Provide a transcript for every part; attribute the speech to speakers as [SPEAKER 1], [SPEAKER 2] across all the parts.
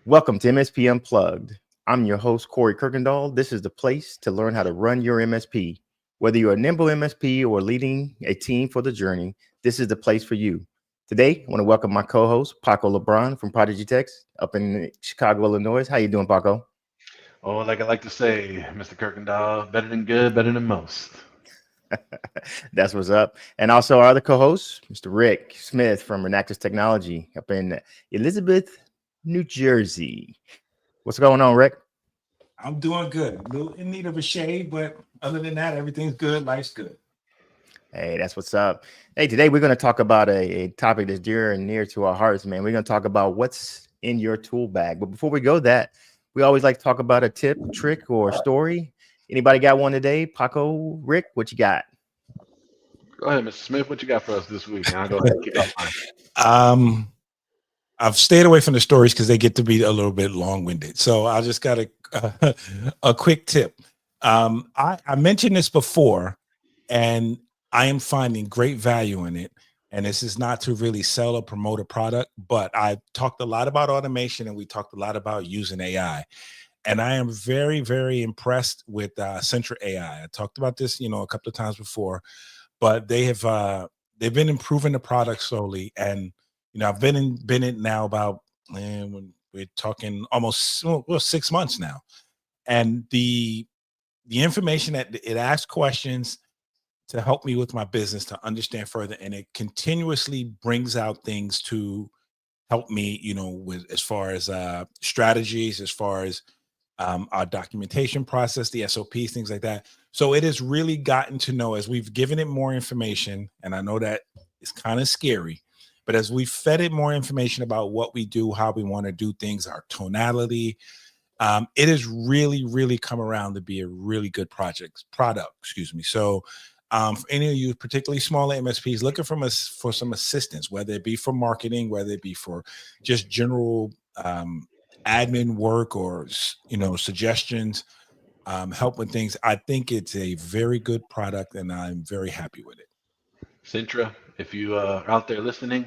[SPEAKER 1] Welcome to MSP Unplugged. I'm your host, Corey Kirkendall. This is the place to learn how to run your MSP. Whether you're a nimble MSP or leading a team for the journey, this is the place for you. Today, I want to welcome my co-host, Paco LeBron from Prodigy Techs up in Chicago, Illinois. How you doing, Paco?
[SPEAKER 2] Oh, like I like to say, Mr. Kirkendall, better than good, better than most.
[SPEAKER 1] That's what's up. And also our other co-host, Mr. Rick Smith from Renactus Technology up in Elizabeth, New Jersey. What's going on, Rick?
[SPEAKER 3] I'm doing good. A little in need of a shave, but other than that, everything's good. Life's good.
[SPEAKER 1] Hey, that's what's up. Hey, today we're going to talk about a topic that's dear and near to our hearts, man. We're going to talk about what's in your tool bag. But before we go that, we always like to talk about a tip, trick, or story. Anybody got one today? Paco, Rick, what you got?
[SPEAKER 2] Go ahead, Mr. Smith. What you got for us this week? And I'll go ahead and kick off mine.
[SPEAKER 3] I've stayed away from the stories because they get to be a little bit long-winded. So I just got a quick tip. I mentioned this before, and I am finding great value in it. And this is not to really sell or promote a product, but I talked a lot about automation and we talked a lot about using AI. And I am very, very impressed with Centra AI. I talked about this, a couple of times before, but they've been improving the product slowly. And I've been in it now about when we're talking almost 6 months now, and the information that it asks questions to help me with my business to understand further, and it continuously brings out things to help me, with as far as strategies, as far as our documentation process, the SOPs, things like that. So it has really gotten to know, as we've given it more information, and I know that it's kind of scary, but as we fed it more information about what we do, how we want to do things, our tonality, it has really, really come around to be a really good product. So for any of you, particularly smaller MSPs, looking for some assistance, whether it be for marketing, whether it be for just general admin work or suggestions, help with things, I think it's a very good product, and I'm very happy with it.
[SPEAKER 2] Centra, if you are out there listening,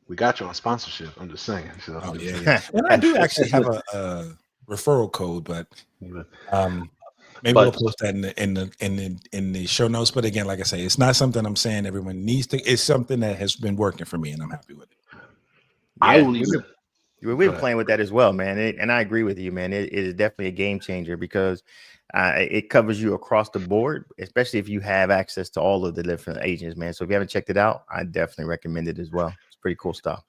[SPEAKER 2] we got you on sponsorship. I'm just saying. So,
[SPEAKER 3] Oh yeah. And I do actually have a referral code, but maybe we'll
[SPEAKER 2] but
[SPEAKER 3] post that in the show notes. But again, like I say, it's not something I'm saying everyone needs to. It's something that has been working for me, and I'm happy with it.
[SPEAKER 2] I
[SPEAKER 1] Yeah,
[SPEAKER 2] will even
[SPEAKER 1] we've
[SPEAKER 2] go
[SPEAKER 1] been
[SPEAKER 2] ahead.
[SPEAKER 1] playing with that as well, man. And I agree with you, man. It is definitely a game changer because it covers you across the board, especially if you have access to all of the different agents, man. So if you haven't checked it out, I definitely recommend it as well. It's pretty cool stuff.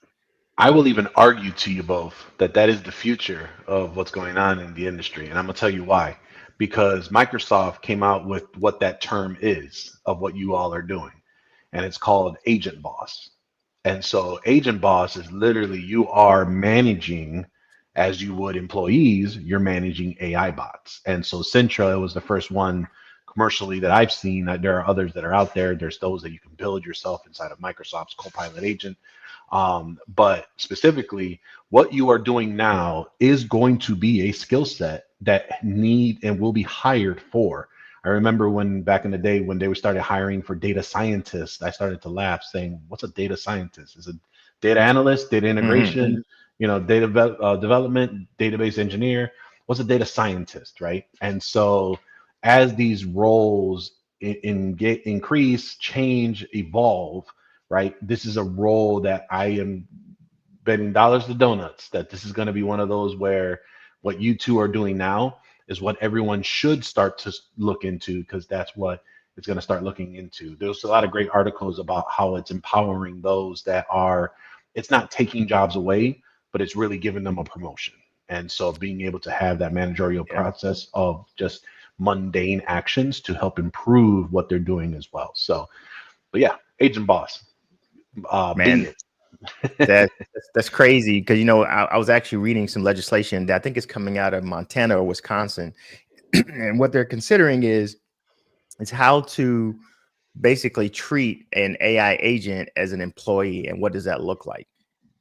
[SPEAKER 2] I will even argue to you both that that is the future of what's going on in the industry, and I'm gonna tell you why. Because Microsoft came out with what that term is of what you all are doing, and it's called Agent Boss. And so Agent Boss is literally you are managing as you would employees, you're managing AI bots. And so Centra was the first one commercially that I've seen. There are others that are out there. There's those that you can build yourself inside of Microsoft's Copilot agent. But specifically, what you are doing now is going to be a skill set that need and will be hired for. I remember when back in the day when they were started hiring for data scientists, I started to laugh saying, what's a data scientist? Is it data analyst, data integration, data development, database engineer? What's a data scientist, right? And so as these roles get increase, change, evolve, right? This is a role that I am betting dollars to donuts that this is going to be one of those where what you two are doing now is what everyone should start to look into, because that's what it's going to start looking into. There's a lot of great articles about how it's empowering those that are, it's not taking jobs away, but it's really giving them a promotion. And so being able to have that managerial
[SPEAKER 1] Yeah,
[SPEAKER 2] process of just mundane actions to help improve what they're doing as well. So, but yeah, agent boss, be
[SPEAKER 1] man.
[SPEAKER 2] it.
[SPEAKER 1] That's crazy because I was actually reading some legislation that I think is coming out of Montana or Wisconsin, and what they're considering is how to basically treat an AI agent as an employee, and what does that look like,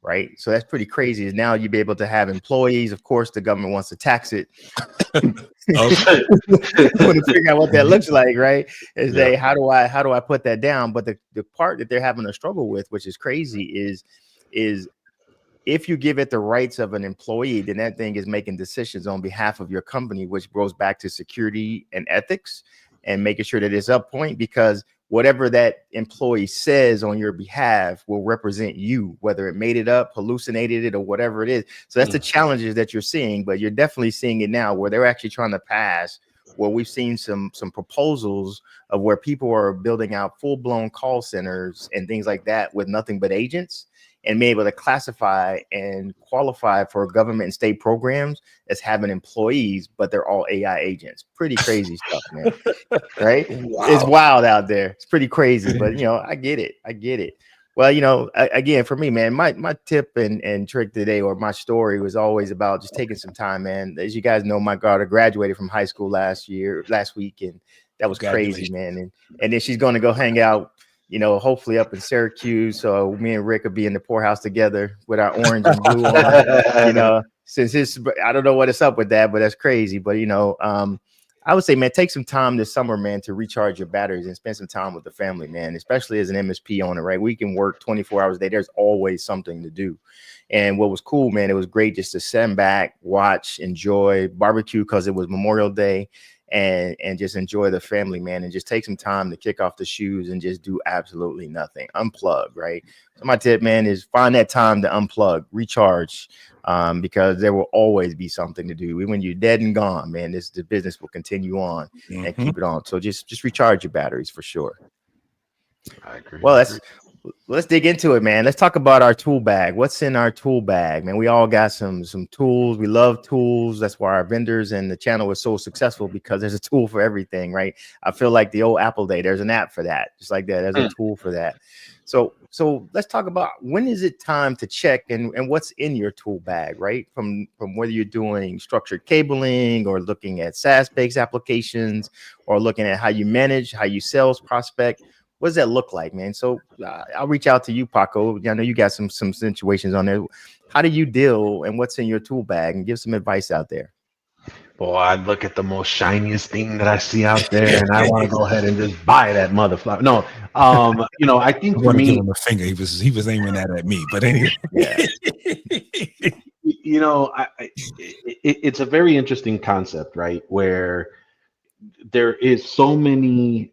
[SPEAKER 1] right? So that's pretty crazy. Is now you'd be able to have employees. Of course, the government wants to tax it.
[SPEAKER 3] Okay.
[SPEAKER 1] Want to figure out what that looks like, right? Is
[SPEAKER 2] Yeah.
[SPEAKER 1] they how do I put that down? But the part that they're having a struggle with, which is crazy, is if you give it the rights of an employee, then that thing is making decisions on behalf of your company, which goes back to security and ethics and making sure that it's up point, because whatever that employee says on your behalf will represent you, whether it made it up, hallucinated it, or whatever it is. So that's the challenges that you're seeing, but you're definitely seeing it now where they're actually trying to pass, where we've seen some proposals of where people are building out full-blown call centers and things like that with nothing but agents, and be able to classify and qualify for government and state programs as having employees, but they're all AI agents. Pretty crazy stuff, man. Right?
[SPEAKER 2] Wow.
[SPEAKER 1] It's wild out there. It's pretty crazy, but I get it. I get it. Well, again, for me, man, my tip and trick today, or my story, was always about just taking some time, man. As you guys know, my daughter graduated from high school last week, and that was crazy, man. And then she's going to go hang out, hopefully up in Syracuse. So me and Rick will be in the poorhouse together with our orange and blue on. Since I don't know what it's up with that, but that's crazy. But I would say, man, take some time this summer, man, to recharge your batteries and spend some time with the family, man, especially as an MSP owner, right? We can work 24 hours a day. There's always something to do. And what was cool, man, it was great just to sit back, watch, enjoy, barbecue, because it was Memorial Day, and just enjoy the family, man, and just take some time to kick off the shoes and just do absolutely nothing. Unplug, right? So my tip, man, is find that time to unplug, recharge, because there will always be something to do. Even when you're dead and gone, man, the business will continue on and keep it on. So just recharge your batteries for sure.
[SPEAKER 2] I agree.
[SPEAKER 1] Well, let's dig into it, man. Let's talk about our tool bag. What's in our tool bag, man? We all got some tools. We love tools. That's why our vendors and the channel is so successful, because there's a tool for everything, right? I feel like the old Apple day. There's an app for that, just like that. There's a tool for that. So let's talk about, when is it time to check and what's in your tool bag, right? From whether you're doing structured cabling, or looking at SaaS-based applications, or looking at how you manage, how you sales prospect. What does that look like, man? So I'll reach out to you, Paco. I know you got some situations on there. How do you deal, and what's in your tool bag, and give some advice out there?
[SPEAKER 2] Well, I look at the most shiniest thing that I see out there, and I want to go ahead and just buy that motherfucker. No, I think
[SPEAKER 3] I
[SPEAKER 2] for
[SPEAKER 3] want to give
[SPEAKER 2] me,
[SPEAKER 3] him a finger. He was aiming that at me, but anyway.
[SPEAKER 1] Yeah.
[SPEAKER 2] It's a very interesting concept, right? Where there is so many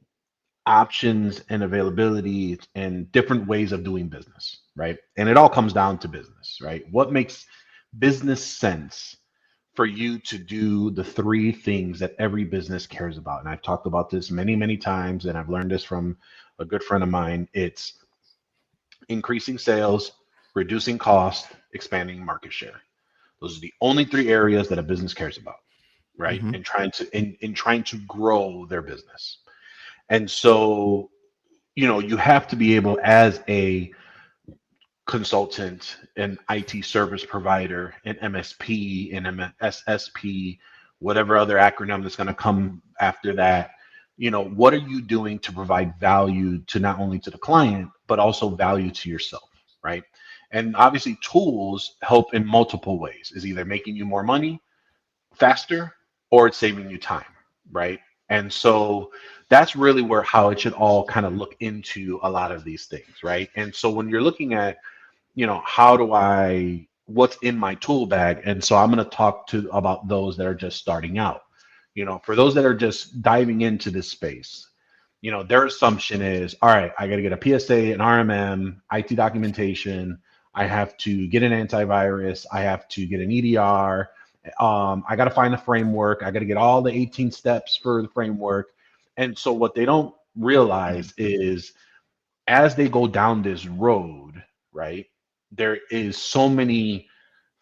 [SPEAKER 2] options and availability and different ways of doing business, right? And it all comes down to business, right? What makes business sense for you to do the three things that every business cares about? And I've talked about this many, many times, and I've learned this from a good friend of mine. It's increasing sales, reducing cost, expanding market share. Those are the only three areas that a business cares about, right?
[SPEAKER 1] Mm-hmm.
[SPEAKER 2] And trying to grow their business. And so, you have to be able, as a consultant, an IT service provider, an MSP, an MSSP, whatever other acronym that's going to come after that. What are you doing to provide value to not only to the client, but also value to yourself, right? And obviously tools help in multiple ways. Is either making you more money faster, or it's saving you time, right? And so that's really how it should all kind of look into a lot of these things, right? And so when you're looking at, what's in my tool bag, and so I'm going to talk about those that are just starting out. For those that are just diving into this space, their assumption is, all right, I got to get a PSA, an RMM, IT documentation. I have to get an antivirus. I have to get an EDR. I got to find a framework. I got to get all the 18 steps for the framework. And so what they don't realize is, as they go down this road, right, there is so many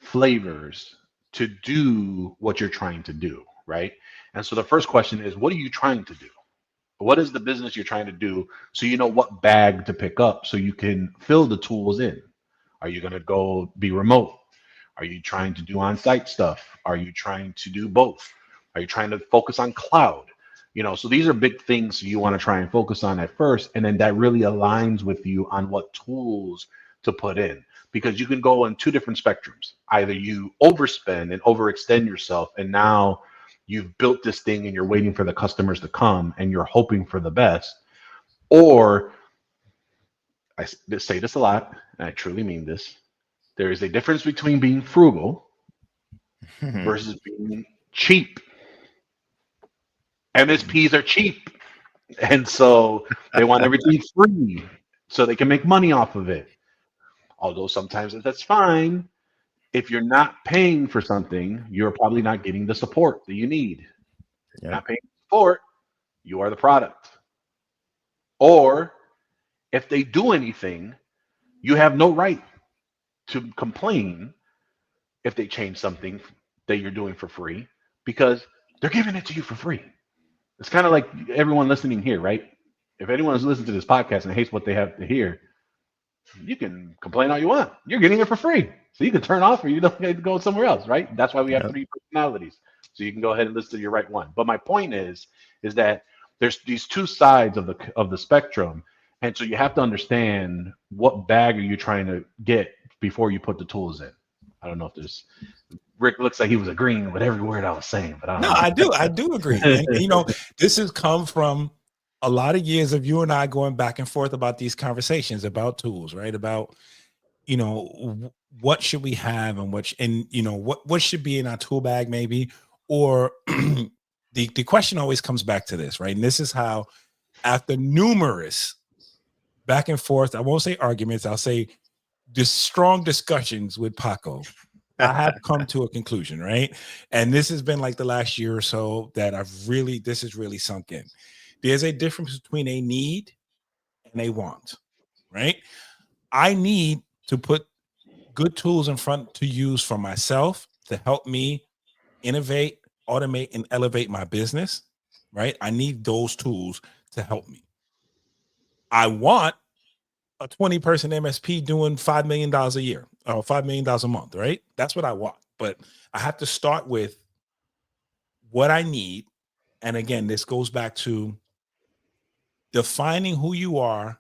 [SPEAKER 2] flavors to do what you're trying to do, right? And so the first question is, what are you trying to do? What is the business you're trying to do, so you know what bag to pick up so you can fill the tools in? Are you going to go be remote? Are you trying to do on-site stuff? Are you trying to do both? Are you trying to focus on cloud? So these are big things you want to try and focus on at first, and then that really aligns with you on what tools to put in, because you can go on two different spectrums. Either you overspend and overextend yourself, and now you've built this thing and you're waiting for the customers to come and you're hoping for the best. Or, I say this a lot, and I truly mean this, There is a difference between being frugal versus being cheap. MSPs are cheap, and so they want everything free so they can make money off of it. Although sometimes that's fine. If you're not paying for something, you're probably not getting the support that you need. You're
[SPEAKER 1] Yep.
[SPEAKER 2] not paying for support, you are the product. Or if they do anything, you have no right to complain if they change something that you're doing for free because they're giving it to you for free. It's kind of like everyone listening here, right? If anyone is listening to this podcast and hates what they have to hear, you can complain all you want. You're getting it for free. So you can turn off or you don't get to go somewhere else, right? That's why we have
[SPEAKER 1] Yep.
[SPEAKER 2] three personalities. So you can go ahead and listen to your right one. But my point is that there's these two sides of the spectrum. And so you have to understand what bag are you trying to get before you put the tools in. I don't know if there's Rick looks like he was agreeing with every word I was saying, but I
[SPEAKER 3] No,
[SPEAKER 2] don't know.
[SPEAKER 3] I do agree. And this has come from a lot of years of you and I going back and forth about these conversations about tools, right? About, what should we have and what should be in our tool bag maybe, or the question always comes back to this, right? And this is how, after numerous back and forth, I won't say arguments, I'll say strong discussions with Paco, I have come to a conclusion, right? And this has been like the last year or so that this has really sunk in. There's a difference between a need and a want, right? I need to put good tools in front to use for myself to help me innovate, automate, and elevate my business, right? I need those tools to help me. I want a 20-person MSP doing $5 million a year or $5 million a month, right? That's what I want. But I have to start with what I need. And again, this goes back to defining who you are,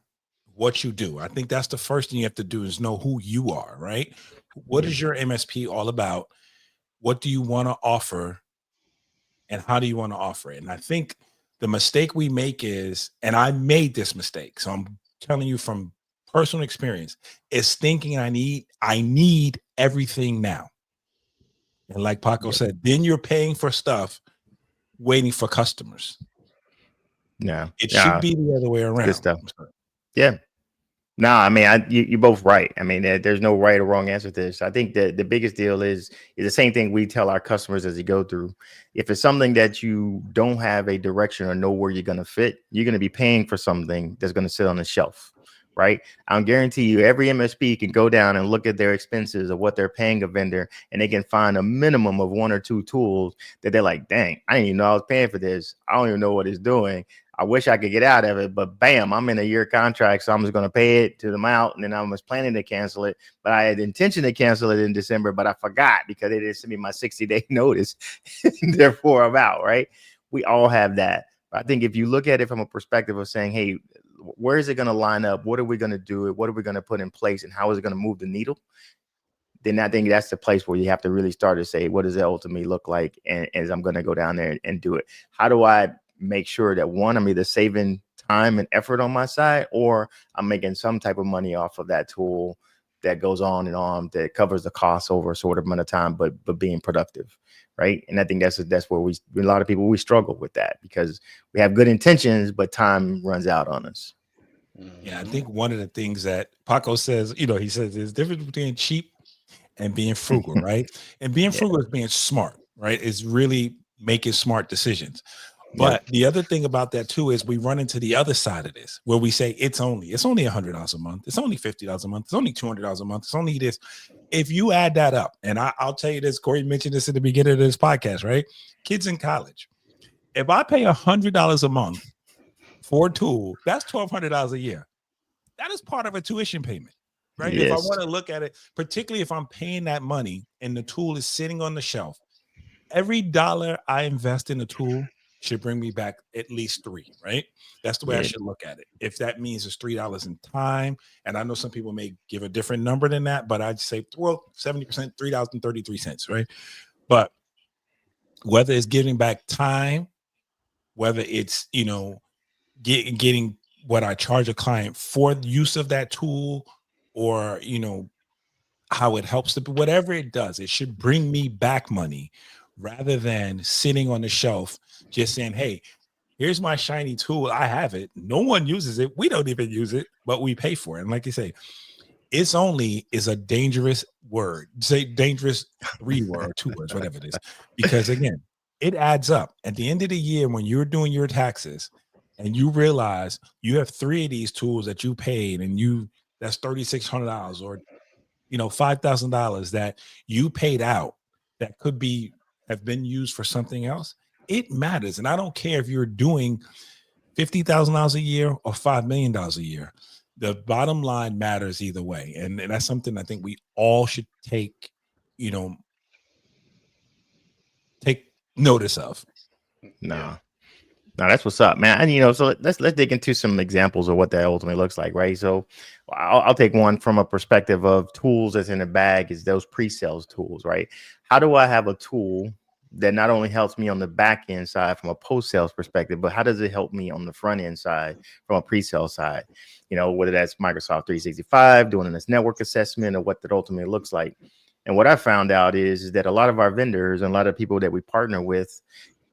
[SPEAKER 3] what you do. I think that's the first thing you have to do is know who you are, right? What is your MSP all about? What do you want to offer? And how do you want to offer it? And I think the mistake we make is, and I made this mistake, so I'm telling you from personal experience, is thinking I need everything now. And like Paco
[SPEAKER 1] Yep.
[SPEAKER 3] said, then you're paying for stuff, waiting for customers.
[SPEAKER 1] No.
[SPEAKER 3] It should
[SPEAKER 1] Yeah.
[SPEAKER 3] be the other way
[SPEAKER 1] Good
[SPEAKER 3] around.
[SPEAKER 1] stuff. Yeah. No, I mean, you're both right. I mean, there's no right or wrong answer to this. I think the biggest deal is the same thing we tell our customers as they go through. If it's something that you don't have a direction or know where you're going to fit, you're going to be paying for something that's going to sit on the shelf, right? I'll guarantee you every MSP can go down and look at their expenses of what they're paying a vendor, and they can find a minimum of one or two tools that they're like, dang, I didn't even know I was paying for this. I don't even know what it's doing. I wish I could get out of it, but bam, I'm in a year contract, so I'm just going to pay it to them out. And then I was planning to cancel it, but I had the intention to cancel it in December, but I forgot because they didn't send me my 60-day notice. Therefore, I'm out, right? We all have that. But I think if you look at it from a perspective of saying, hey, where is it going to line up? What are we going to do? What are we going to put in place? And how is it going to move the needle? Then I think that's the place where you have to really start to say, what does it ultimately look like? And as I'm going to go down there and do it, how do I make sure that one, I'm either saving time and effort on my side, or I'm making some type of money off of that tool that goes on and on, that covers the cost over a sort of amount of time, but being productive, right? And I think that's where a lot of people, we struggle with that because we have good intentions, but time runs out on us.
[SPEAKER 3] Yeah, I think one of the things that Paco says, he says there's difference between cheap and being frugal, right? And being
[SPEAKER 1] Yeah.
[SPEAKER 3] frugal is being smart, right? It's really making smart decisions.
[SPEAKER 1] Yep.
[SPEAKER 3] But the other thing about that too is we run into the other side of this where we say it's only $100 a month, it's only $50 a month, it's only $200 a month, it's only this. If you add that up, and I'll tell you this, Corey mentioned this at the beginning of this podcast, right? Kids in college, if I pay $100 a month for a tool, that's $1,200 a year. That is part of a tuition payment, right? If I
[SPEAKER 1] Yes.
[SPEAKER 3] want to look at it, particularly if I'm paying that money and the tool is sitting on the shelf, every dollar I invest in the tool should bring me back at least $3, right? That's the way I
[SPEAKER 1] Yeah.
[SPEAKER 3] should look at it. If that means it's $3 in time, and I know some people may give a different number than that, but I'd say, well, 70%, $3.33, right? But whether it's giving back time, whether it's, getting what I charge a client for the use of that tool, or, how it helps to whatever it does, it should bring me back money rather than sitting on the shelf just saying, hey, here's my shiny tool. I have it. No one uses it. We don't even use it, but we pay for it. And like you say, it's only is a dangerous word. Say dangerous 3 word or 2 words, whatever it is. Because again, it adds up. At the end of the year, when you're doing your taxes and you realize you have 3 of these tools that you paid and that's $3,600 or $5,000 that you paid out that could be have been used for something else, it matters. And I don't care if you're doing $50,000 a year or $5 million a year. The bottom line matters either way, and that's something I think we all should you know, take notice of.
[SPEAKER 1] No. No, that's what's up, man. And so let's dig into some examples of what that ultimately looks like, right? So I'll take one from a perspective of tools that's in the bag is those pre-sales tools, right? How do I have a tool that not only helps me on the back end side from a post-sales perspective, but how does it help me on the front end side from a pre-sale side? Whether that's Microsoft 365, doing this network assessment or what that ultimately looks like. And what I found out is that a lot of our vendors and a lot of people that we partner with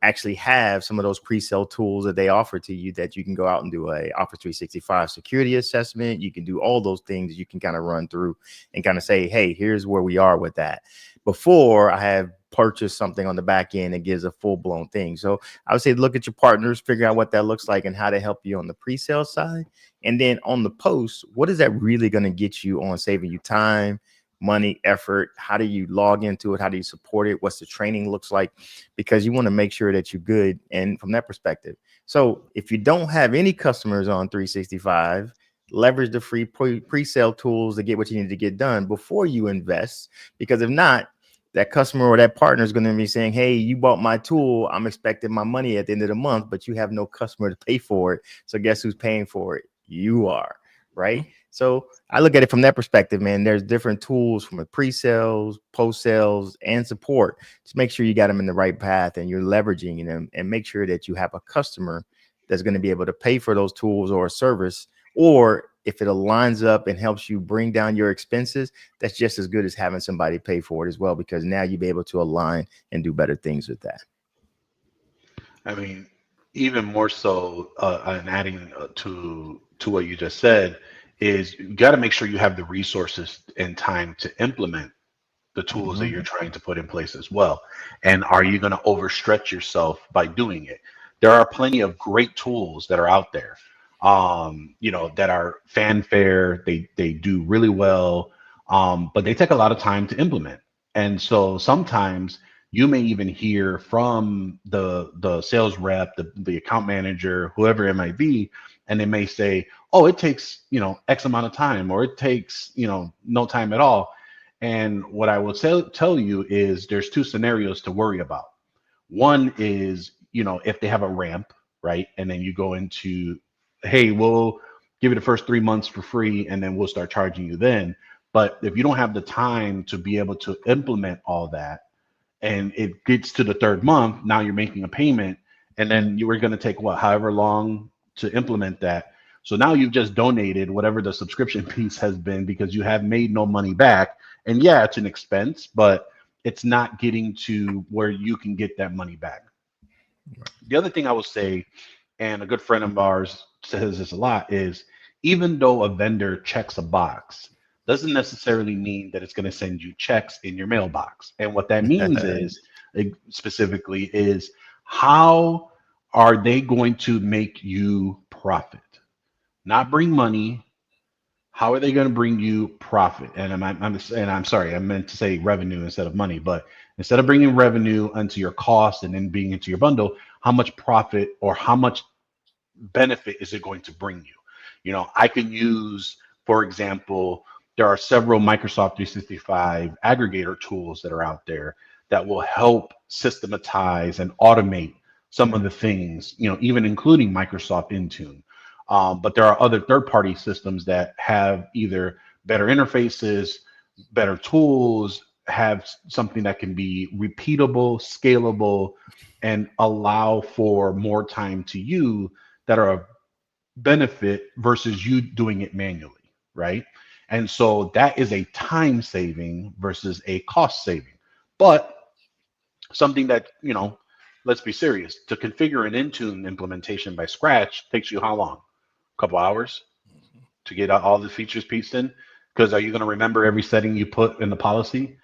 [SPEAKER 1] actually have some of those pre-sale tools that they offer to you that you can go out and do a Office 365 security assessment. You can do all those things you can kind of run through and kind of say, hey, here's where we are with that. Before I have purchased something on the back end that gives a full-blown thing. So I would say look at your partners, figure out what that looks like and how to help you on the pre-sale side. And then on the post, what is that really going to get you on saving you time, money, effort? How do you log into it? How do you support it? What's the training looks like? Because you want to make sure that you're good. And from that perspective, so if you don't have any customers on 365, leverage the free pre-sale tools to get what you need to get done before you invest. Because if not, that customer or that partner is going to be saying, hey, you bought my tool. I'm expecting my money at the end of the month, but you have no customer to pay for it. So guess who's paying for it? You are, right? Mm-hmm. So I look at it from that perspective, man. There's different tools from a pre-sales, post-sales, and support. Just make sure you got them in the right path and you're leveraging them, and make sure that you have a customer that's going to be able to pay for those tools or a service, or if it aligns up and helps you bring down your expenses, that's just as good as having somebody pay for it as well, because now you'll be able to align and do better things with that.
[SPEAKER 2] I mean, even more so, and adding to what you just said, is you got to make sure you have the resources and time to implement the tools that you're trying to put in place as well. And are you going to overstretch yourself by doing it? There are plenty of great tools that are out there, that are fanfare. They do really well, but they take a lot of time to implement. And so sometimes you may even hear from the sales rep, the account manager, whoever it might be, and they may say, oh, it takes, X amount of time, or it takes, no time at all. And what I will tell you is there's two scenarios to worry about. One is, if they have a ramp, right? And then you go into, hey, we'll give you the first 3 months for free, and then we'll start charging you then. But if you don't have the time to be able to implement all that, and it gets to the third month, now you're making a payment, and then you were going to take however long to implement that. So now you've just donated whatever the subscription piece has been, because you have made no money back. And yeah, it's an expense, but it's not getting to where you can get that money back. The other thing I will say, and a good friend of ours says this a lot, is even though a vendor checks a box, doesn't necessarily mean that it's going to send you checks in your mailbox. And what that means is, specifically, is how are they going to make you profit? Not bring money. How are they going to bring you profit? And I'm sorry, I meant to say revenue instead of money. But instead of bringing revenue into your cost and then being into your bundle, how much profit or how much benefit is it going to bring you? I can use, for example, there are several Microsoft 365 aggregator tools that are out there that will help systematize and automate some of the things, even including Microsoft Intune. But there are other third-party systems that have either better interfaces, better tools, have something that can be repeatable, scalable, and allow for more time to you, that are a benefit versus you doing it manually, right? And so that is a time saving versus a cost saving. But something that, let's be serious, to configure an Intune implementation by scratch takes you how long? A couple hours to get all the features pieced in? Because are you going to remember every setting you put in the policy?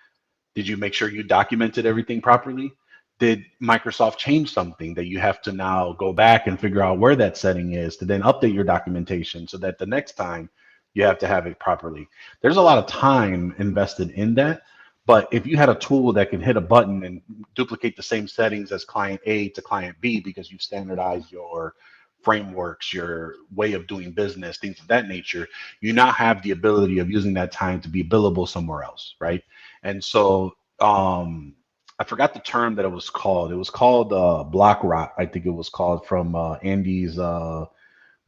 [SPEAKER 2] Did you make sure you documented everything properly? Did Microsoft change something that you have to now go back and figure out where that setting is to then update your documentation so that the next time you have to have it properly? There's a lot of time invested in that. But if you had a tool that can hit a button and duplicate the same settings as client A to client B because you've standardized your frameworks, your way of doing business, things of that nature, you now have the ability of using that time to be billable somewhere else, right? And so I forgot the term that it was called. It was called block rot, I think it was called, from Andy's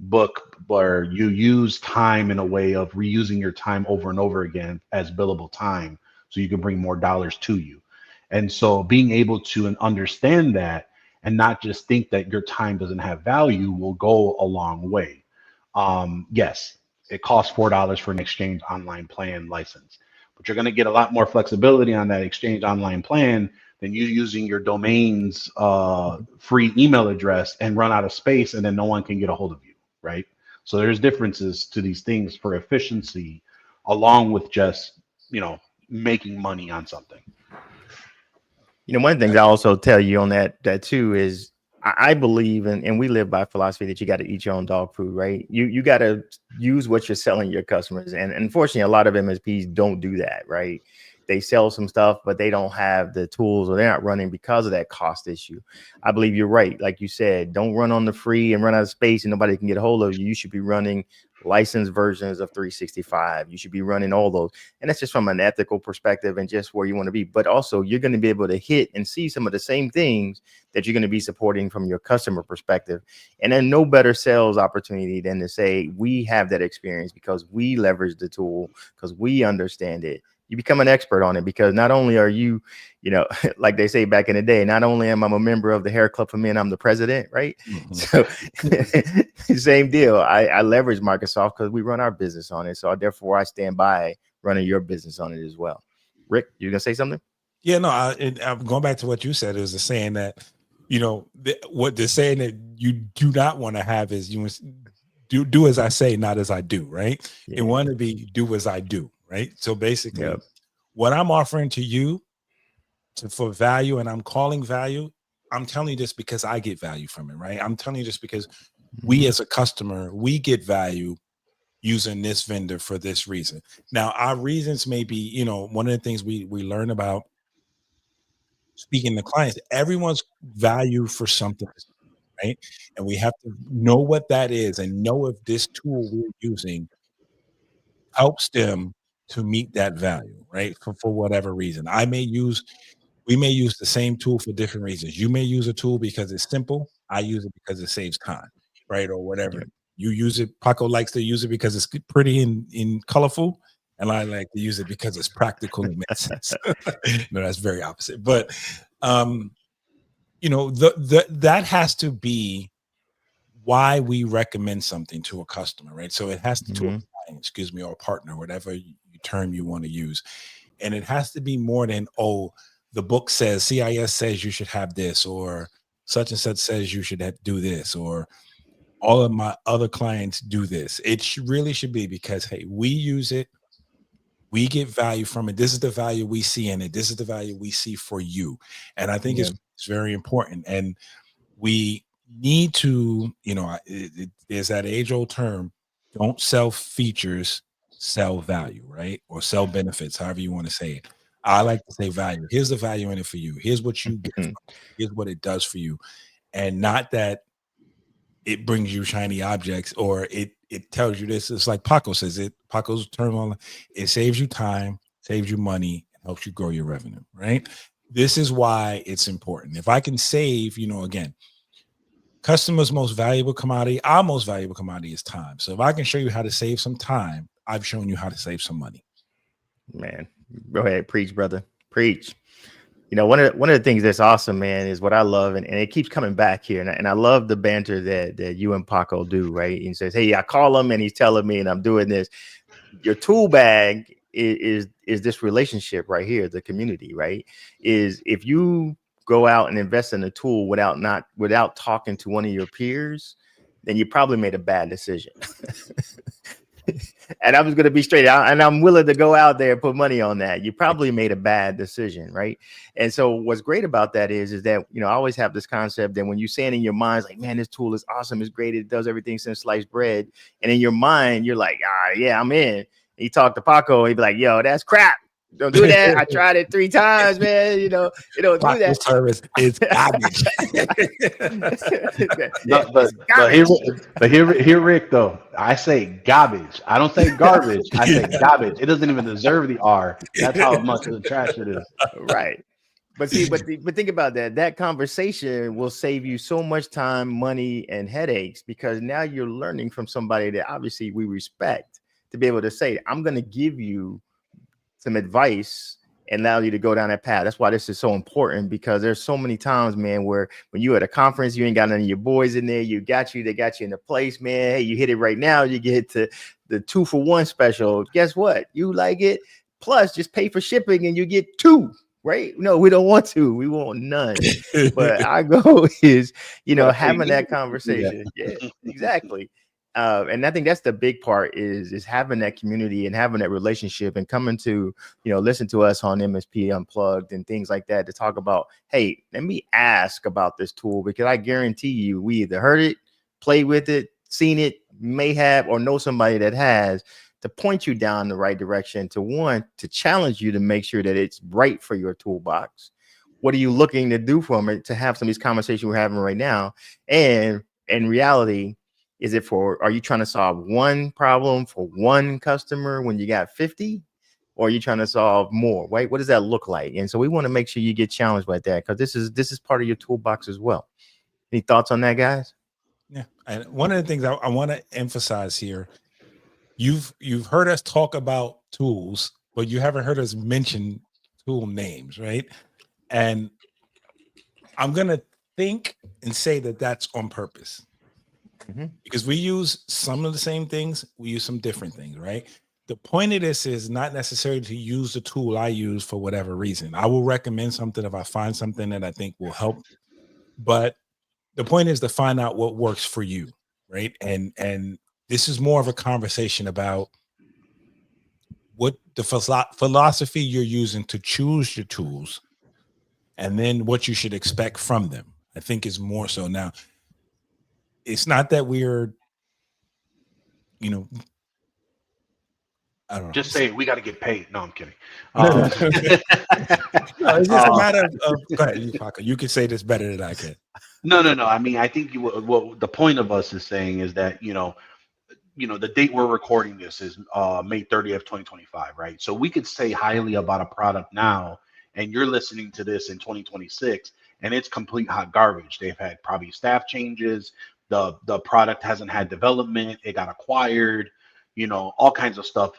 [SPEAKER 2] book, where you use time in a way of reusing your time over and over again as billable time so you can bring more dollars to you. And so being able to understand that and not just think that your time doesn't have value will go a long way. Yes, it costs $4 for an Exchange Online plan license, but you're going to get a lot more flexibility on that Exchange Online plan than you using your domain's free email address and run out of space and then no one can get a hold of you, right? So there's differences to these things for efficiency along with just, making money on something.
[SPEAKER 1] One of the things I also tell you on that too is I believe and we live by philosophy that you got to eat your own dog food, right? You got to use what you're selling your customers. And unfortunately, a lot of MSPs don't do that, right? They sell some stuff, but they don't have the tools or they're not running because of that cost issue. I believe you're right. Like you said, don't run on the free and run out of space and nobody can get a hold of you. You should be running licensed versions of 365. You should be running all those. And that's just from an ethical perspective and just where you want to be. But also you're going to be able to hit and see some of the same things that you're going to be supporting from your customer perspective. And then no better sales opportunity than to say, we have that experience because we leverage the tool, because we understand it. You become an expert on it because not only are you, like they say back in the day, not only am I a member of the Hair Club for Men, I'm the president, right? Mm-hmm. So same deal. I leverage Microsoft because we run our business on it. So therefore I stand by running your business on it as well. Rick, you gonna say something?
[SPEAKER 3] Yeah, no, I'm going back to what you said. Is the saying that, what the saying that you do not want to have is you do as I say, not as I do, right? Yeah. You want to be do as I do, right? So basically, what I'm offering to you for value, and I'm calling value, I'm telling you this because I get value from it, right? I'm telling you this because we as a customer, we get value using this vendor for this reason. Now, our reasons may be, one of the things we learn about speaking to clients, everyone's value for something, right? And we have to know what that is and know if this tool we're using helps them to meet that value, right? For whatever reason. We may use the same tool for different reasons. You may use a tool because it's simple. I use it because it saves time, right? Or whatever. Yeah. You use it. Paco likes to use it because it's pretty and colorful. And I like to use it because it's practical and makes sense. No, that's very opposite. But, that has to be why we recommend something to a customer, right? So it has to, to a client, or a partner, whatever term you want to use. And it has to be more than, the book says, CIS says you should have this, or such and such says you should do this, or all of my other clients do this. It really should be because, hey, we use it. We get value from it. This is the value we see in it. This is the value we see for you. And I think it's very important. And we need to, there's that age-old term, don't sell features, sell value, right? Or sell benefits, however you want to say it. I like to say value. Here's the value in it for you. Here's what you get. Here's what it does for you. And not that it brings you shiny objects or it tells you this. It's like Paco says it. Paco's term on it saves you time, saves you money, and helps you grow your revenue, right? This is why it's important. If I can save, again, customers' most valuable commodity, our most valuable commodity is time. So if I can show you how to save some time, I've shown you how to save some money.
[SPEAKER 1] Man, go ahead, preach, brother, preach. One of the things that's awesome, man, is what I love, and it keeps coming back here. And I love the banter that you and Paco do, right? He says, hey, I call him and he's telling me and I'm doing this. your tool bag is this relationship right here, the community, right? Is if you go out and invest in a tool without talking to one of your peers, then you probably made a bad decision. And I'm just going to be straight out, and I'm willing to go out there and put money on that. You probably made a bad decision, right? And so what's great about that is that, you know, I always have this concept that when you're saying in your mind, like, man, this tool is awesome, it's great, it does everything since sliced bread. And in your mind, you're like, yeah, I'm in. And you talk to Paco, he'd be like, yo, that's crap. Don't do that. I tried it 3 times, man. You know, you don't do that.
[SPEAKER 3] Service is garbage.
[SPEAKER 2] No, but here, Rick, though, I say garbage. I don't say garbage. I say garbage. It doesn't even deserve the R. That's how much of the trash it is.
[SPEAKER 1] Right. But see, but think about that. That conversation will save you so much time, money, and headaches, because now you're learning from somebody that obviously we respect, to be able to say, I'm going to give you some advice and allow you to go down that path. That's why this is so important, because there's so many times, man, where when you at a conference, you ain't got none of your boys in there. They got you in the place, man. Hey, you hit it right now. You get to the 2-for-1 special. Guess what? You like it. Plus, just pay for shipping and you get 2. Right? No, we don't want to. We want none. But our goal is, you know, having that conversation. Yeah, exactly. And I think that's the big part is having that community and having that relationship and coming to, you know, listen to us on MSP Unplugged and things like that to talk about, hey, let me ask about this tool, because I guarantee you we either heard it, played with it, seen it, may have, or know somebody that has, to point you down the right direction, to challenge you to make sure that it's right for your toolbox. What are you looking to do from it, to have some of these conversations we're having right now? And in reality, are you trying to solve one problem for one customer when you got 50? Or are you trying to solve more, right? What does that look like? And so we want to make sure you get challenged by that, because this is part of your toolbox as well. Any thoughts on that, guys?
[SPEAKER 3] Yeah. And one of the things I want to emphasize here, you've heard us talk about tools, but you haven't heard us mention tool names, right? And I'm going to think and say that that's on purpose. Because we use some of the same things, we use some different things, right? The point of this is not necessarily to use the tool I use for whatever reason. I will recommend something if I find something that I think will help, but the point is to find out what works for you, right? And this is more of a conversation about what the philosophy you're using to choose your tools, and then what you should expect from them. I think is more so. Now, it's not that we're, you know, I don't know.
[SPEAKER 2] Just say we got to get paid. No, I'm kidding.
[SPEAKER 3] No, it's just a matter of go ahead, Paco. You can say this better than I can.
[SPEAKER 2] No. I mean, I think what the point of us is saying is that, you know, the date we're recording this is May 30th, 2025, right? So we could say highly about a product now, and you're listening to this in 2026, and it's complete hot garbage. They've had probably staff changes. The product hasn't had development. It got acquired. You know, all kinds of stuff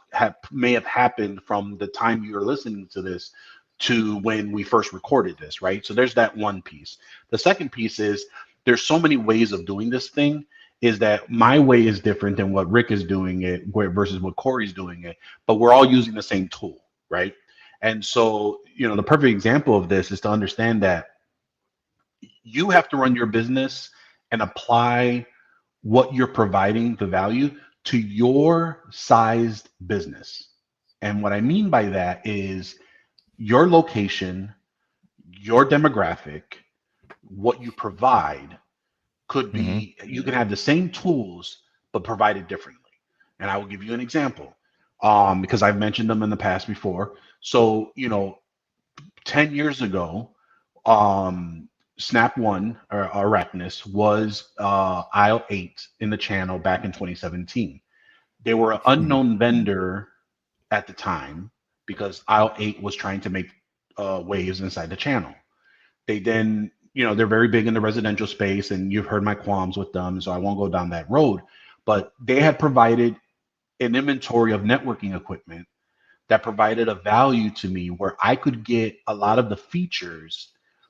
[SPEAKER 2] may have happened from the time you're listening to this to when we first recorded this, right? So there's that one piece. The second piece is there's so many ways of doing this thing, is that my way is different than what Rick is doing it versus what Corey's doing it, but we're all using the same tool, right? And so, you know, the perfect example of this is to understand that you have to run your business and apply what you're providing, the value, to your sized business. And what I mean by that is your location, your demographic, what you provide could be, you can have the same tools, but provide it differently. And I will give you an example because I've mentioned them in the past before. So, you know, 10 years ago, Snap One or Arachnus was aisle 8 in the channel back in 2017. They were an unknown vendor at the time because aisle 8 was trying to make waves inside the channel. They then, you know, they're very big in the residential space, and you've heard my qualms with them, so I won't go down that road. But they had provided an inventory of networking equipment that provided a value to me where I could get a lot of the features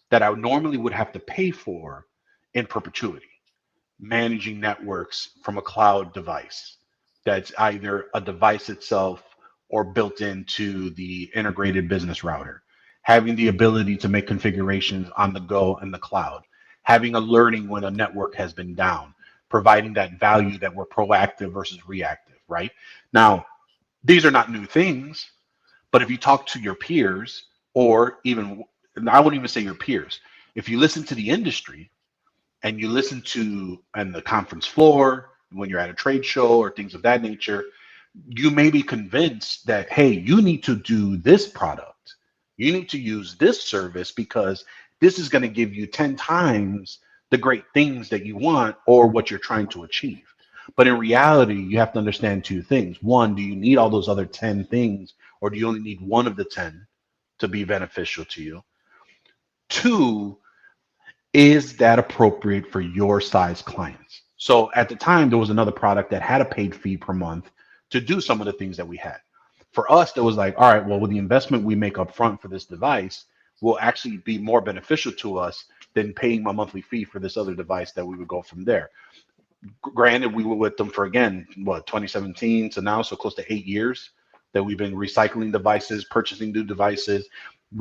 [SPEAKER 2] that I normally would have to pay for in perpetuity, managing networks from a cloud device, that's either a device itself or built into the integrated business router, having the ability to make configurations on the go in the cloud, having alerting when a network has been down, providing that value that we're proactive versus reactive, right? Now, these are not new things, but if you talk to your peers, or even, I wouldn't even say your peers, if you listen to the industry and you listen to on the conference floor, when you're at a trade show or things of that nature, you may be convinced that, hey, you need to do this product. You need to use this service because this is going to give you 10 times the great things that you want or what you're trying to achieve. But in reality, you have to understand two things. One, do you need all those other 10 things, or do you only need one of the 10 to be beneficial to you? Two, is that appropriate for your size clients? So at the time, there was another product that had a paid fee per month to do some of the things that we had. For us, that was like, all right, well, with the investment we make up front for this device will actually be more beneficial to us than paying my monthly fee for this other device that we would go from there. Granted, we were with them for, again, what, 2017 to now, so close to 8 years that we've been recycling devices, purchasing new devices,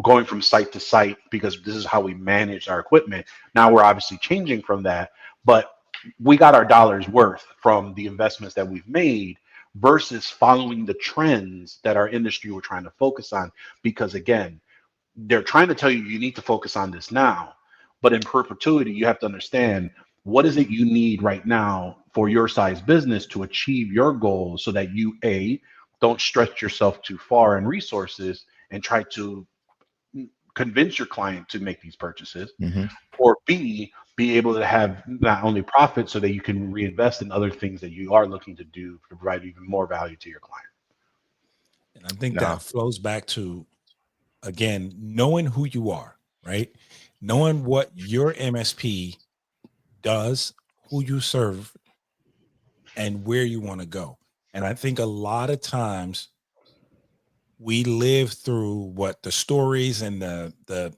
[SPEAKER 2] going from site to site, because this is how we manage our equipment. Now we're obviously changing from that, but we got our dollars worth from the investments that we've made versus following the trends that our industry were trying to focus on. Because again, they're trying to tell you you need to focus on this now, but in perpetuity, you have to understand what is it you need right now for your size business to achieve your goals, so that you don't stretch yourself too far in resources and try to convince your client to make these purchases,
[SPEAKER 1] Mm-hmm.
[SPEAKER 2] or B, be able to have not only profit so that you can reinvest in other things that you are looking to do to provide even more value to your client.
[SPEAKER 3] And I think
[SPEAKER 1] No.
[SPEAKER 3] that flows back to, again, knowing who you are, right? Knowing what your MSP does, who you serve, and where you want to go. And I think a lot of times we live through what the stories and the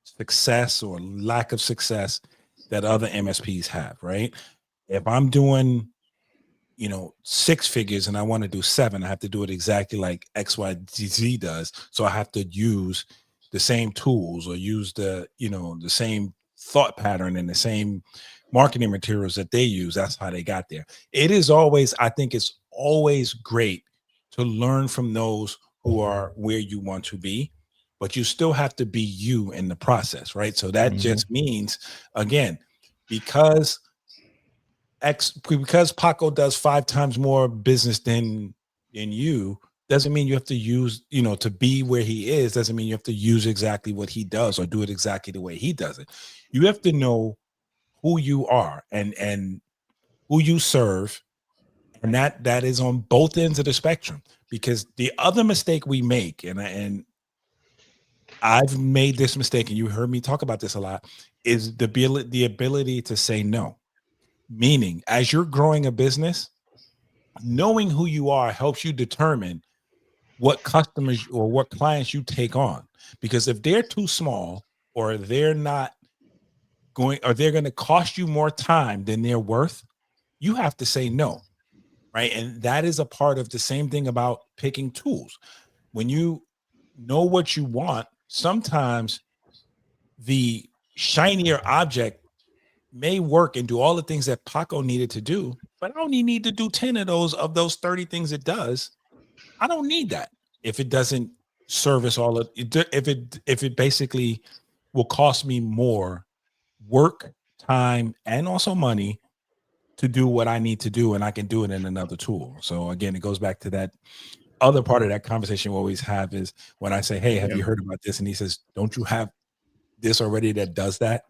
[SPEAKER 3] success or lack of success that other MSPs have, right? If I'm doing, 6 figures and I want to do 7, I have to do it exactly like XYZ does. So I have to use the same tools or use the same thought pattern and the same marketing materials that they use. That's how they got there. It is always, I think it's always great to learn from those who are where you want to be, but you still have to be you in the process, right? So that
[SPEAKER 1] Mm-hmm.
[SPEAKER 3] just means, again, because because Paco does 5 times more business than you, doesn't mean you have to use, to be where he is, doesn't mean you have to use exactly what he does or do it exactly the way he does it. You have to know who you are and who you serve, and that is on both ends of the spectrum. Because the other mistake we make, and I've made this mistake, and you heard me talk about this a lot, is the ability to say no. Meaning, as you're growing a business, knowing who you are helps you determine what customers or what clients you take on. Because if they're too small, or they're not going, or they're going to cost you more time than they're worth, you have to say no, right? And that is a part of the same thing about picking tools. When you know what you want, sometimes the shinier object may work and do all the things that Paco needed to do, but I only need to do 10 of those 30 things it does. I don't need that if it doesn't service all of it. If it basically will cost me more work, time, and also money to do what I need to do, and I can do it in another tool. So again, it goes back to that other part of that conversation we always have, is when I say, hey, have you heard about this? And he says, don't you have this already that does that?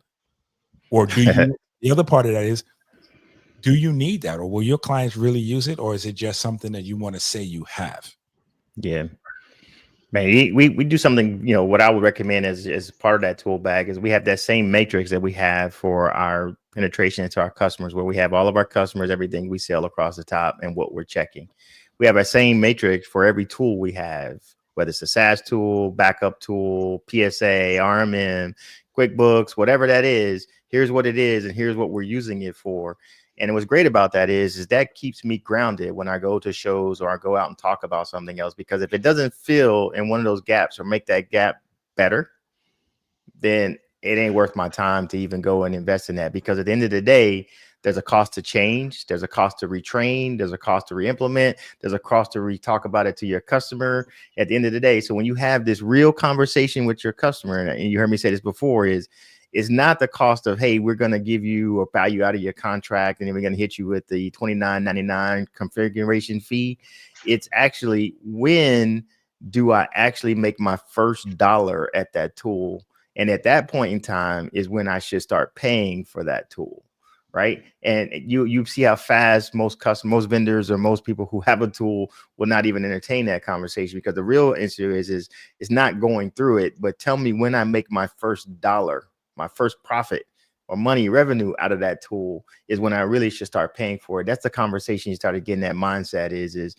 [SPEAKER 3] Or do you? The other part of that is, do you need that, or will your clients really use it, or is it just something that you want to say you have?
[SPEAKER 1] Yeah. Man, we do something, what I would recommend as part of that tool bag is we have that same matrix that we have for our penetration into our customers, where we have all of our customers, everything we sell across the top, and what we're checking. We have our same matrix for every tool we have, whether it's a SaaS tool, backup tool, PSA, RMM, QuickBooks, whatever that is. Here's what it is, and here's what we're using it for. And what's great about that is that keeps me grounded when I go to shows or I go out and talk about something else, because if it doesn't fill in one of those gaps or make that gap better, then it ain't worth my time to even go and invest in that. Because at the end of the day, there's a cost to change, there's a cost to retrain, there's a cost to re-implement, there's a cost to talk about it to your customer at the end of the day. So when you have this real conversation with your customer, and you heard me say this before, is it's not the cost of, hey, we're going to give you a value out of your contract and then we're going to hit you with the $29.99 configuration fee. It's actually, when do I actually make my first dollar at that tool? And at that point in time is when I should start paying for that tool, right? And you see how fast most customers, most vendors, or most people who have a tool will not even entertain that conversation, because the real issue is it's not going through it. But tell me when I make my first dollar, my first profit or money revenue out of that tool is when I really should start paying for it. That's the conversation you started getting. That mindset is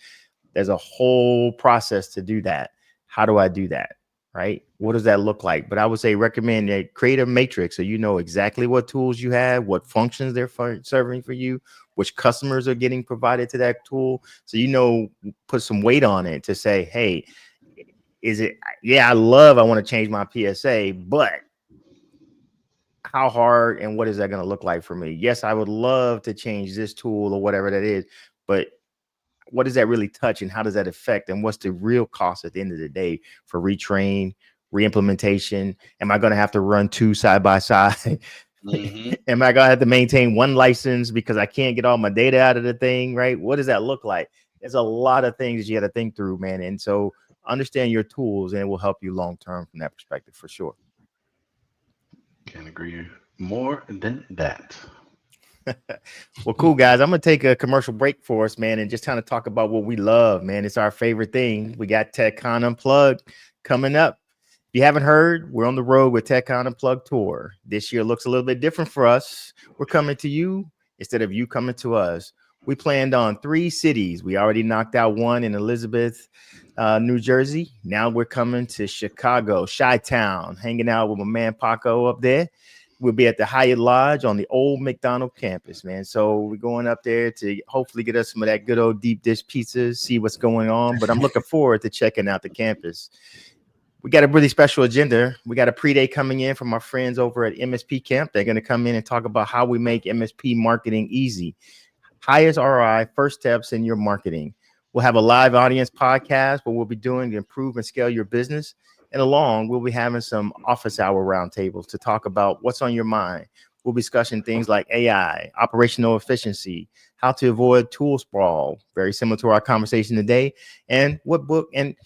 [SPEAKER 1] there's a whole process to do that. How do I do that? Right? What does that look like? But I would say recommend that create a matrix so you know exactly what tools you have, what functions they're serving for you, which customers are getting provided to that tool. So, you know, put some weight on it to say, hey, is it, yeah, I want to change my PSA, but how hard and what is that going to look like for me? Yes, I would love to change this tool or whatever that is, but what does that really touch and how does that affect, and what's the real cost at the end of the day for retrain, re-implementation? Am I going to have to run two side by side?
[SPEAKER 2] Mm-hmm.
[SPEAKER 1] Am I going to have to maintain one license because I can't get all my data out of the thing, right? What does that look like? There's a lot of things you got to think through, man. And so understand your tools and it will help you long term from that perspective for sure.
[SPEAKER 2] Can't agree more than that.
[SPEAKER 1] Well, cool, guys. I'm going to take a commercial break for us, man, and just kind of talk about what we love, man. It's our favorite thing. We got TechCon Unplugged coming up. If you haven't heard, we're on the road with TechCon Unplugged Tour. This year looks a little bit different for us. We're coming to you instead of you coming to us. We planned on 3 cities. We already knocked out one in Elizabeth, New Jersey. Now we're coming to Chicago, Chi-Town, hanging out with my man Paco up there. We'll be at the Hyatt Lodge on the old McDonald campus, man. So we're going up there to hopefully get us some of that good old deep dish pizzas, see what's going on. But I'm looking forward to checking out the campus. We got a really special agenda. We got a pre-day coming in from our friends over at MSP Camp. They're going to come in and talk about how we make MSP marketing easy. Highest ROI, first steps in your marketing. We'll have a live audience podcast where we'll be doing to improve and scale your business. And along, we'll be having some office hour roundtables to talk about what's on your mind. We'll be discussing things like AI, operational efficiency, how to avoid tool sprawl, very similar to our conversation today, and what book. And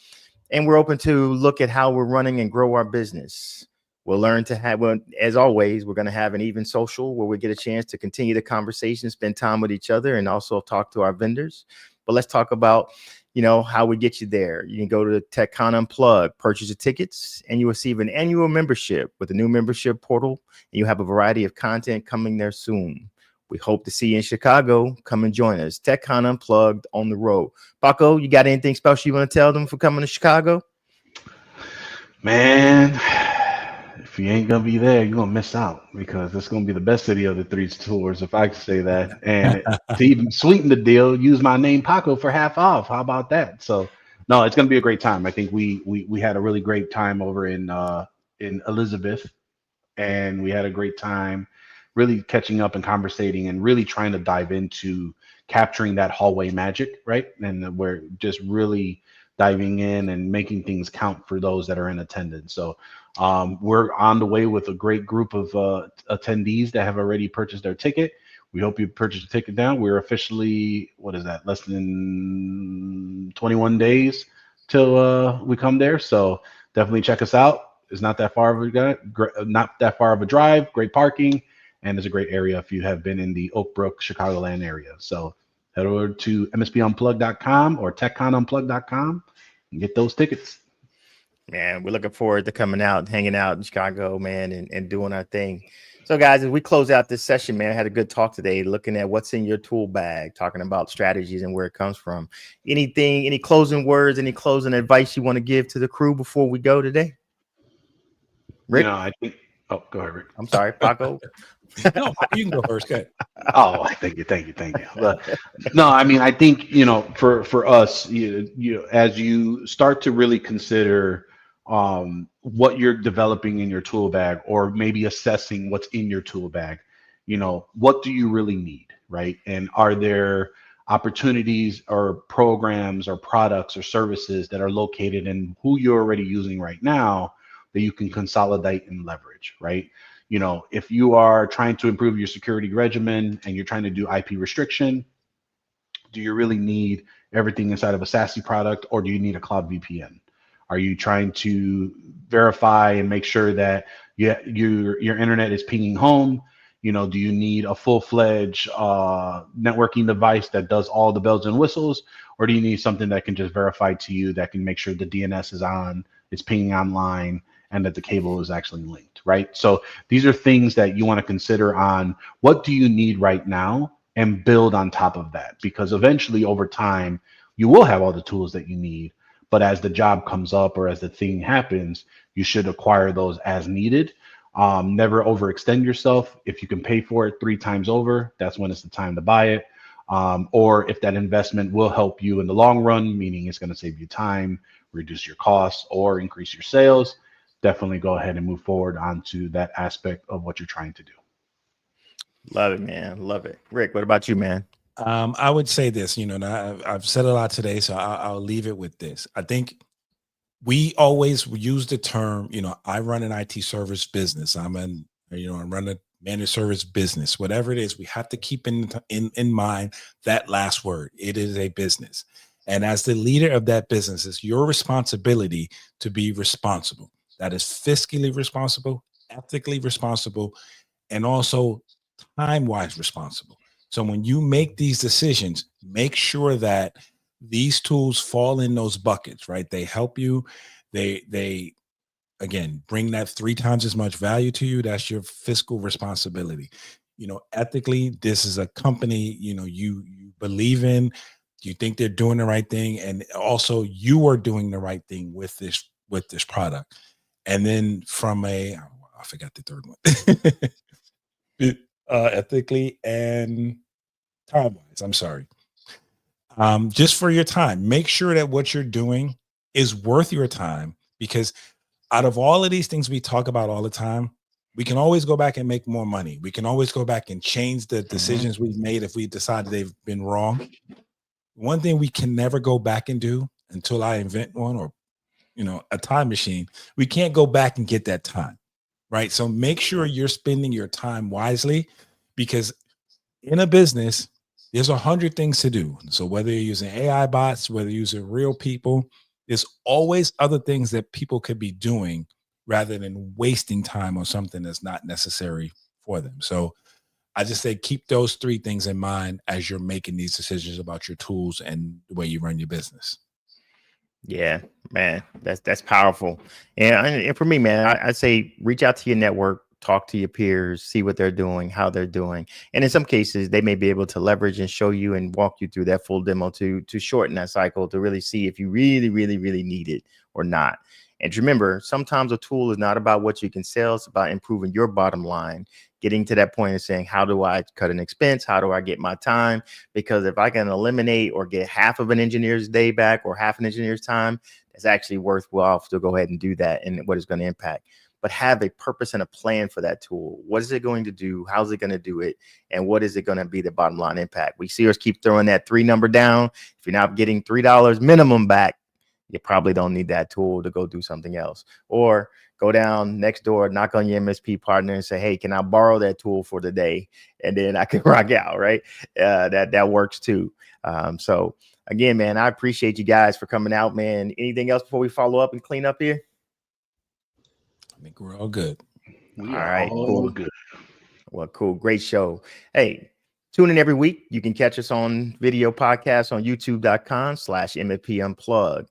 [SPEAKER 1] we're open to look at how we're running and grow our business. We'll learn to have, well, as always, we're going to have an even social where we get a chance to continue the conversation, spend time with each other, and also talk to our vendors. But let's talk about, you know, how we get you there. You can go to the TechCon Unplugged, purchase your tickets, and you receive an annual membership with a new membership portal. And you have a variety of content coming there soon. We hope to see you in Chicago. Come and join us. TechCon Unplugged on the road. Paco, you got anything special you want to tell them for coming to Chicago?
[SPEAKER 2] Man, if you ain't gonna be there, you're gonna miss out because it's gonna be the best city of the 3 tours, if I could say that. And to even sweeten the deal, use my name Paco for half off. How about that? So no, it's gonna be a great time. I think we had a really great time over in Elizabeth, and we had a great time really catching up and conversating and really trying to dive into capturing that hallway magic, right? And we're just really diving in and making things count for those that are in attendance. So we're on the way with a great group of attendees that have already purchased their ticket. We hope you purchase a ticket now. We're officially, what is that, less than 21 days till we come there. So definitely check us out. It's not that far of a drive. Great parking, and it's a great area if you have been in the Oak Brook, Chicagoland area. So head over to mspunplugged.com or techconunplugged.com and get those tickets.
[SPEAKER 1] Man, we're looking forward to coming out, hanging out in Chicago, man, and doing our thing. So, guys, as we close out this session, man, I had a good talk today, looking at what's in your tool bag, talking about strategies and where it comes from. Anything, any closing words, any closing advice you want to give to the crew before we go today? Rick?
[SPEAKER 2] I think Oh, go ahead, Rick.
[SPEAKER 1] I'm sorry, Paco.
[SPEAKER 3] No, you can go first. Go ahead.
[SPEAKER 2] Oh, thank you. But no, I mean, I think, for us, as you start to really consider what you're developing in your tool bag, or maybe assessing what's in your tool bag, what do you really need, right? And are there opportunities or programs or products or services that are located in who you're already using right now that you can consolidate and leverage, right? If you are trying to improve your security regimen and you're trying to do IP restriction, do you really need everything inside of a SASE product, or do you need a cloud VPN? Are you trying to verify and make sure that your internet is pinging home? Do you need a full-fledged networking device that does all the bells and whistles, or do you need something that can just verify to you, that can make sure the DNS is on, it's pinging online, and that the cable is actually linked, right? So these are things that you want to consider on what do you need right now, and build on top of that, because eventually over time you will have all the tools that you need, but as the job comes up or as the thing happens, you should acquire those as needed. Never overextend yourself. If you can pay for it 3 times over, that's when it's the time to buy it. Or if that investment will help you in the long run, meaning it's going to save you time, reduce your costs, or increase your sales, definitely go ahead and move forward onto that aspect of what you're trying to do.
[SPEAKER 1] Love it, man. Love it. Rick, what about you, man?
[SPEAKER 3] I would say this, and I've said a lot today, so I'll leave it with this. I think we always use the term, I run an IT service business. I run a managed service business, whatever it is. We have to keep in mind that last word. It is a business. And as the leader of that business, it's your responsibility to be responsible. That is fiscally responsible, ethically responsible, and also time-wise responsible. So when you make these decisions, make sure that these tools fall in those buckets, right? They help you. They again bring that 3 times as much value to you. That's your fiscal responsibility. Ethically, this is a company, you believe in, you think they're doing the right thing, and also you are doing the right thing with this product. And then from I forgot the third one. Ethically and time wise, I'm sorry. Just for your time, make sure that what you're doing is worth your time, because out of all of these things we talk about all the time, we can always go back and make more money. We can always go back and change the decisions we've made if we decide they've been wrong. One thing we can never go back and do until I invent one, or a time machine, we can't go back and get that time, right? So make sure you're spending your time wisely, because in a business, there's 100 things to do. So whether you're using AI bots, whether you're using real people, there's always other things that people could be doing rather than wasting time on something that's not necessary for them. So I just say keep those 3 things in mind as you're making these decisions about your tools and the way you run your business.
[SPEAKER 1] Yeah, man, that's powerful. And for me, man, I'd say reach out to your network, talk to your peers, see what they're doing, how they're doing. And in some cases, they may be able to leverage and show you and walk you through that full demo to shorten that cycle, to really see if you really, really, really need it or not. And remember, sometimes a tool is not about what you can sell, it's about improving your bottom line, getting to that point of saying, how do I cut an expense? How do I get my time? Because if I can eliminate or get half of an engineer's day back or half an engineer's time, it's actually worthwhile to go ahead and do that, and what it's going to impact. But have a purpose and a plan for that tool. What is it going to do? How's it going to do it? And what is it going to be the bottom line impact? We see us keep throwing that 3 number down. If you're not getting $3 minimum back, you probably don't need that tool to go do something else. Or go down next door, knock on your MSP partner and say, hey, can I borrow that tool for the day? And then I can rock out, right? That works too. So again, man, I appreciate you guys for coming out, man. Anything else before we follow up and clean up here?
[SPEAKER 3] I think we're all good.
[SPEAKER 2] We are all good.
[SPEAKER 1] Well, cool. Great show. Hey, tune in every week. You can catch us on video podcasts on youtube.com/MSP Unplugged.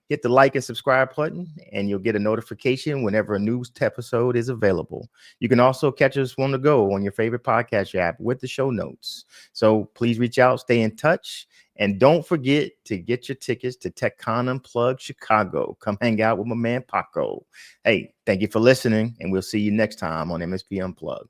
[SPEAKER 1] Hit the like and subscribe button, and you'll get a notification whenever a new episode is available. You can also catch us on the go on your favorite podcast app with the show notes. So please reach out, stay in touch, And don't forget to get your tickets to TechCon Unplugged Chicago. Come hang out with my man Paco. Hey, thank you for listening, and we'll see you next time on MSP Unplugged.